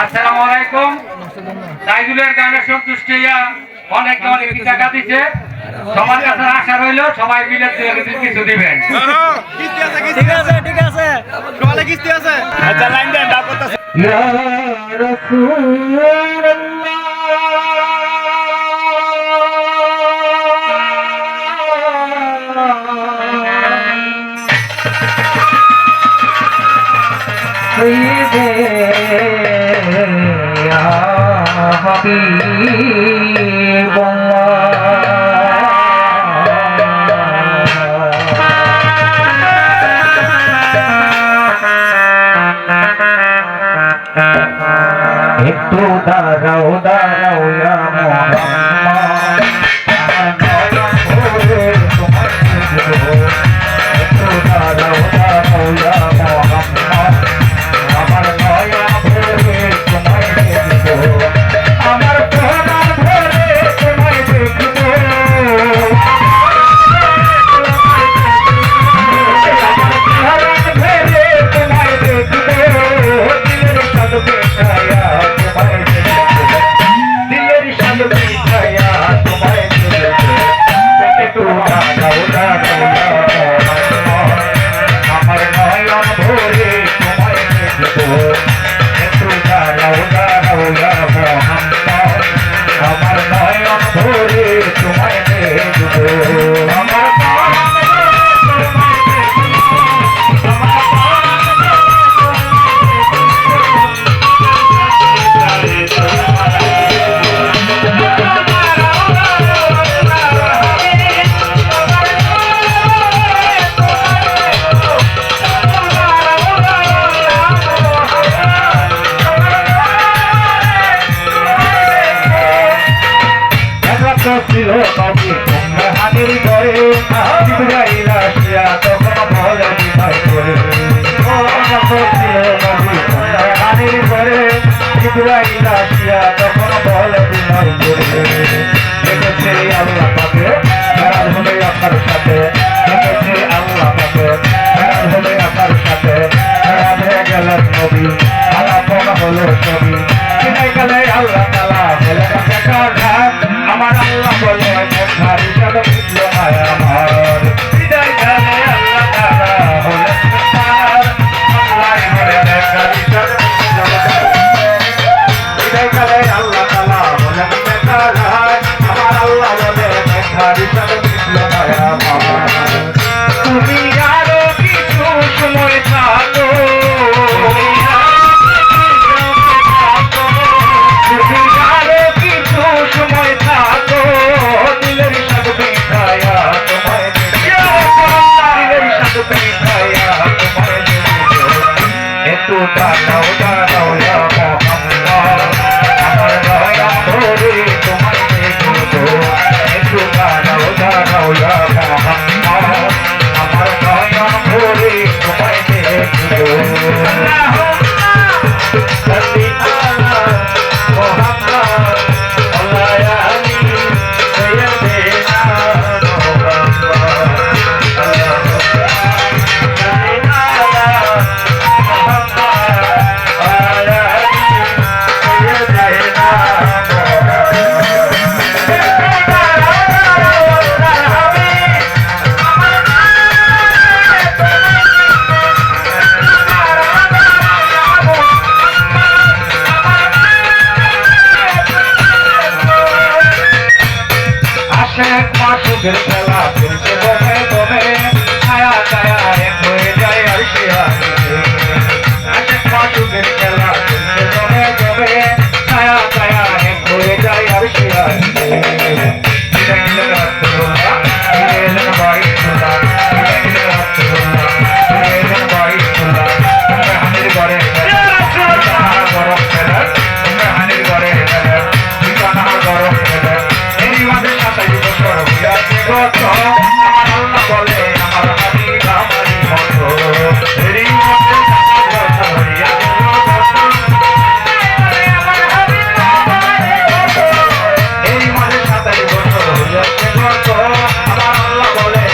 আসসালামু আলাইকুম। সাইদুলের গানে সন্তুষ্ট হইয়া অনেকে অনেক টাকা দিচ্ছে। সবার কাছে আশা রইল সবাই মিলে কিছু দিবেন। ঠিক আছে ঠিক আছে, সবাই কিস্তি আছে। আচ্ছা লাইন দেন, ডাক করতেছে। ইয়া রাসূলুল্লাহ সাইয়্যিদে ইয়া হাবিবাল্লাহ একটু দাঁড়াও দাঁড়াও ইয়া মুহাম্মদ আমার নয়ন ভরে তোমায় দেখব। একটু দাঁড়াও দাঁড়াও ইয়া মুহাম্মদ আমার নয়ন ভরে তোমায় দেখব। আমার প্রাণ ভরে তোমায় দেখব। আমার প্রাণ ভরে তোমায় দেখব। দিলের সাদ পেশায়া তোমায় দেখব। দিলের সাদ পেশায়া তোমায় দেখব। একটু দাঁড়াও দাঁড়াও আমার নয়ন ভরে তোমায় দেখব। একটু দাঁড়াও দাঁড়াও মুহাম্মদ আমার নয়ন ভরে তোমায় দেখব। আমার ছিল নবী তোমরা হানির ঘরে জিবরাইল আসিয়া তখন বলে বিদায় করে। ছিল নবী তোমরা হানির ঘরে জিবরাইল আসিয়া তখন বলে বিদায় করে। দেখেছে আল্লাহ পাকে মেরাজ হবে আপনার সাথে। দেখেছে আল্লাহ পাকে মেরাজ হবে আপনার সাথে। মেরাজ হয়ে গেলেন নবী আলাপন হলো ছবি। বিদায় গেলে আল্লাহ তাআলা বলেন দেখার ঢাক আমার আল্লাহ বলে দেখার হিসাবে মিটল আমার। বিদায় গেলে আল্লাহ তাআলা বলেন দেখার আল্লাহ বলে দেখার হিসাবে বিদায় গেলে আল্লাহ তাআলা বলেন দেখার আমার আল্লাহ বলে দেখার হিসাবে মিটল আমার। তুমি আরো কিছু সময় থাকো। তুমি আরো কিছু সময় থাকো। দিলের সাথ পিঠায়া তোমায় দিলের সাথ পিঠায়া তোমায় একটু দাঁড়াও দাঁড়াও মুহাম্মদ আমার নয়ন ভরে তোমায় দেখব। একটু দাঁড়াও দাঁড়াও মুহাম্মদ আমার নয়ন ভরে তোমায় দেখব। মাসুকের খেলা চলছে দমে দমে ছায়া ছায়া এক হয়ে যায় আর সে মাসুকের খেলা চলছে দমে দমে ছায়া ছায়া এক হয়ে যায় আর সে আমার আল্লাহ বলে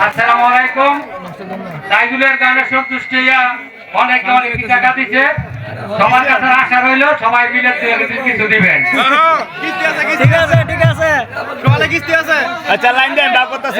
আসসালামু আলাইকুম। সাইদুলের গানে সন্তুষ্ট হইয়া অনেক টাকা দিচ্ছে। সবার কাছে আশা রইল সবাই মিলে কিছু দিবেন। কিস্তি আছে, ঠিক আছে, ঠিক আছে। সকালে কিস্তি আছে। আচ্ছা লাইন দেন, ডাক করতেছে।